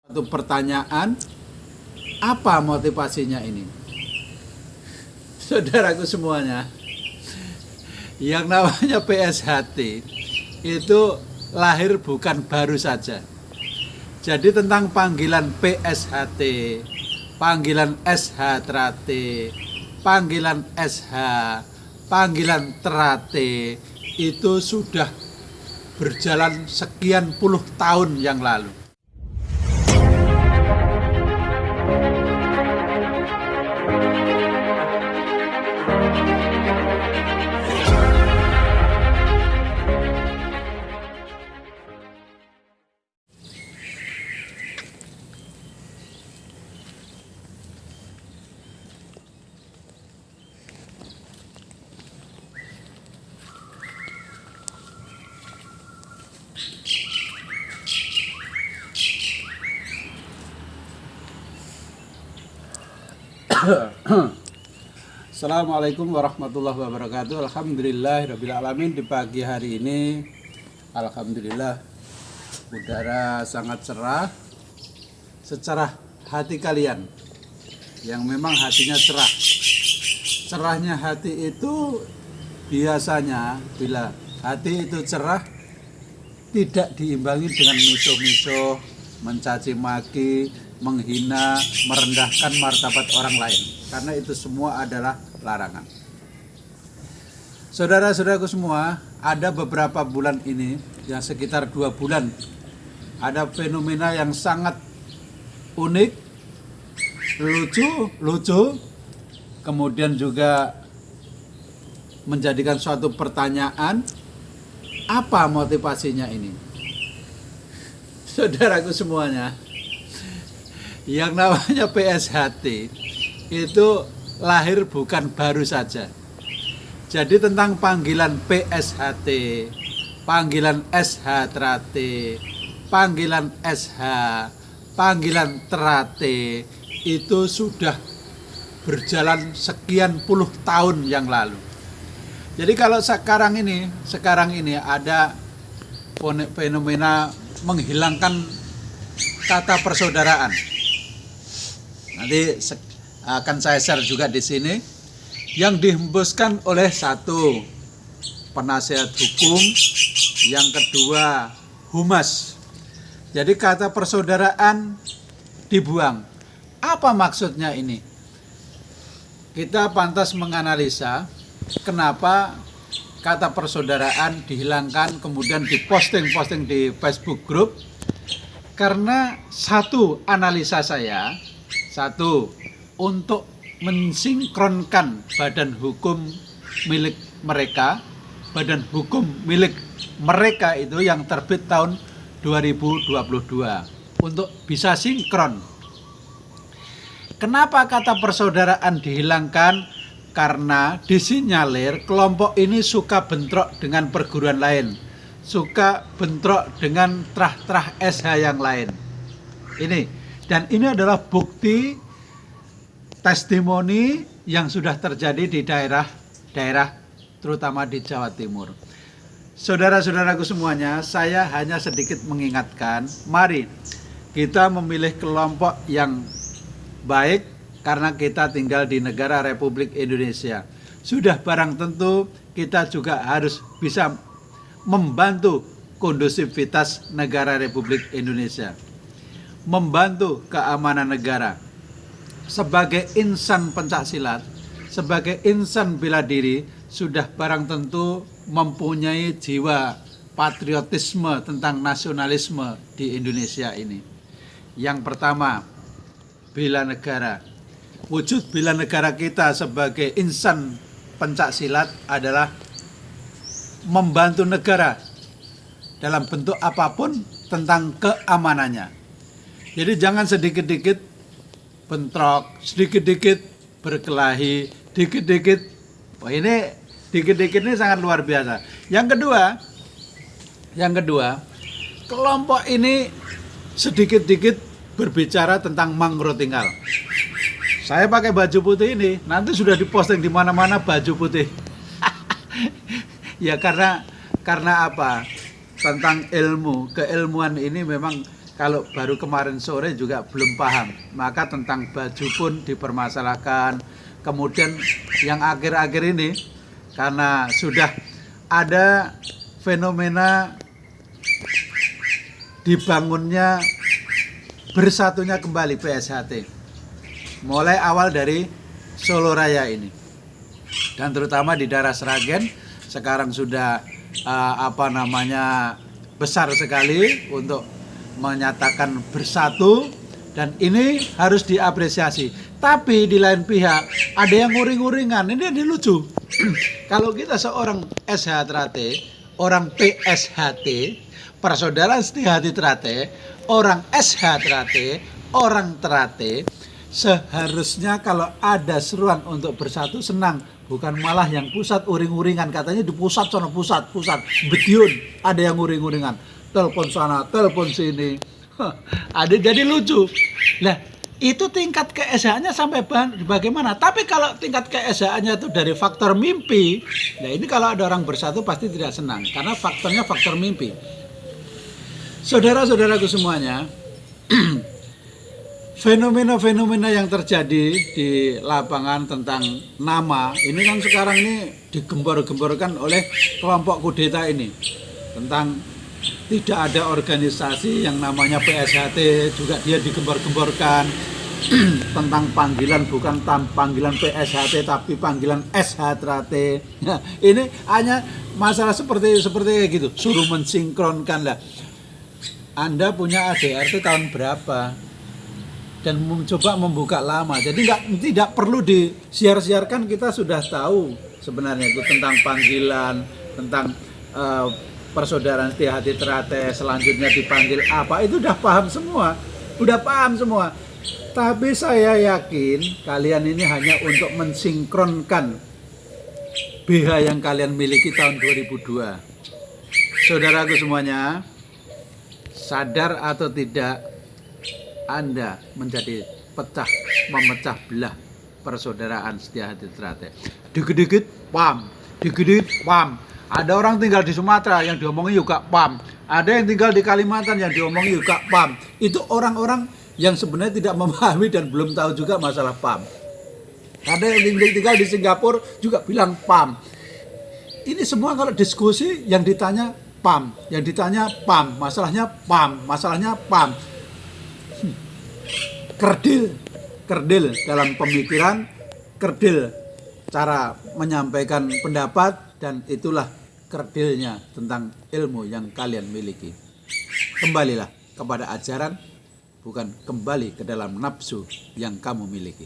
Satu pertanyaan, apa motivasinya ini? Saudaraku semuanya, yang namanya PSHT itu lahir bukan baru saja. Jadi tentang panggilan PSHT, panggilan SH Trate, panggilan SH, panggilan Trate itu sudah berjalan sekian puluh tahun yang lalu. Assalamualaikum warahmatullahi wabarakatuh. Alhamdulillahirrabbilalamin. Di pagi hari ini alhamdulillah udara sangat cerah. Secerah hati kalian yang memang hatinya cerah. Cerahnya hati itu biasanya bila hati itu cerah tidak diimbangi dengan misuh-misuh, mencaci maki, menghina, merendahkan martabat orang lain, karena itu semua adalah larangan. Saudara-saudaraku semua, ada beberapa bulan ini, yang sekitar 2 bulan, ada fenomena yang sangat unik, lucu, kemudian juga menjadikan suatu pertanyaan, apa motivasinya ini? Saudaraku semuanya, yang namanya PSHT itu lahir bukan baru saja. Jadi tentang panggilan PSHT, panggilan SH Trate, panggilan SH, panggilan Trate itu sudah berjalan sekian puluh tahun yang lalu. Jadi kalau sekarang ini ada fenomena menghilangkan kata persaudaraan. Nanti akan saya share juga di sini, yang dihembuskan oleh satu penasihat hukum, yang kedua humas. Jadi kata persaudaraan dibuang. Apa maksudnya ini? Kita pantas menganalisa kenapa kata persaudaraan dihilangkan kemudian diposting di Facebook group. Karena satu analisa saya, untuk mensinkronkan badan hukum milik mereka, itu yang terbit tahun 2022 untuk bisa sinkron. Kenapa kata persaudaraan dihilangkan? Karena disinyalir kelompok ini suka bentrok dengan perguruan lain, suka bentrok dengan trah-trah SH yang lain. Dan ini adalah bukti testimoni yang sudah terjadi di daerah terutama di Jawa Timur. Saudara-saudaraku semuanya, saya hanya sedikit mengingatkan, mari kita memilih kelompok yang baik karena kita tinggal di negara Republik Indonesia. Sudah barang tentu kita juga harus bisa membantu kondusivitas negara Republik Indonesia, membantu keamanan negara. Sebagai insan pencaksilat, sebagai insan bela diri, sudah barang tentu mempunyai jiwa patriotisme tentang nasionalisme di Indonesia ini. Yang pertama, bela negara. Wujud bela negara kita sebagai insan pencaksilat adalah membantu negara dalam bentuk apapun tentang keamanannya. Jadi jangan sedikit-dikit bentrok, sedikit-dikit berkelahi, dikit-dikit. Ini dikit-dikit ini sangat luar biasa. Yang kedua, kelompok ini sedikit-dikit berbicara tentang manggrotinggal. Saya pakai baju putih ini, nanti sudah diposting di mana-mana baju putih. Ya karena apa? Tentang ilmu, keilmuan ini memang kalau baru kemarin sore juga belum paham. Maka tentang baju pun dipermasalahkan. Kemudian yang akhir-akhir ini karena sudah ada fenomena dibangunnya bersatunya kembali PSHT. Mulai awal dari Solo Raya ini. Dan terutama di daerah Sragen sekarang sudah besar sekali untuk menyatakan bersatu, dan ini harus diapresiasi. Tapi di lain pihak ada yang nguring-nguringan. Ini lucu. Kalau kita seorang SH Trate, orang PSHT, persaudaraan setia hati Trate, orang SH Trate, orang Trate, seharusnya kalau ada seruan untuk bersatu senang, bukan malah yang pusat uring-uringan. Katanya di pusat sono, pusat bediun, ada yang uring-uringan, telepon sana, telepon sini. Ada, jadi lucu. Nah, itu tingkat keesaan-nya sampai bagaimana? Tapi kalau tingkat keesaan-nya itu dari faktor mimpi, nah ini kalau ada orang bersatu pasti tidak senang karena faktornya faktor mimpi. Saudara-saudaraku semuanya, fenomena-fenomena yang terjadi di lapangan tentang nama ini kan sekarang ini digembor-gemborkan oleh kelompok kudeta ini, tentang tidak ada organisasi yang namanya PSHT, juga dia digembor-gemborkan. Tentang panggilan bukan panggilan PSHT tapi panggilan SH Trate. Nah, ini hanya masalah seperti gitu, suruh mensinkronkan lah. Anda punya ADRT tahun berapa? Dan mencoba membuka lama, jadi tidak perlu disiar-siarkan, kita sudah tahu sebenarnya itu tentang panggilan, tentang persaudaraan setia hati Trate, selanjutnya dipanggil apa, itu udah paham semua. Tapi saya yakin kalian ini hanya untuk mensinkronkan BH yang kalian miliki tahun 2002. Saudaraku semuanya, sadar atau tidak, Anda menjadi memecah belah persaudaraan setia hati Trate. Dikit-dikit pam, dikit-dikit pam. Ada orang tinggal di Sumatera yang diomongin juga PAM. Ada yang tinggal di Kalimantan yang diomongin juga PAM. Itu orang-orang yang sebenarnya tidak memahami dan belum tahu juga masalah PAM. Ada yang tinggal di Singapura juga bilang PAM. Ini semua kalau diskusi yang ditanya PAM, yang ditanya PAM, masalahnya PAM, masalahnya PAM. Kerdil dalam pemikiran, kerdil cara menyampaikan pendapat, dan itulah kerdilnya tentang ilmu yang kalian miliki. Kembalilah kepada ajaran, bukan kembali ke dalam nafsu yang kamu miliki.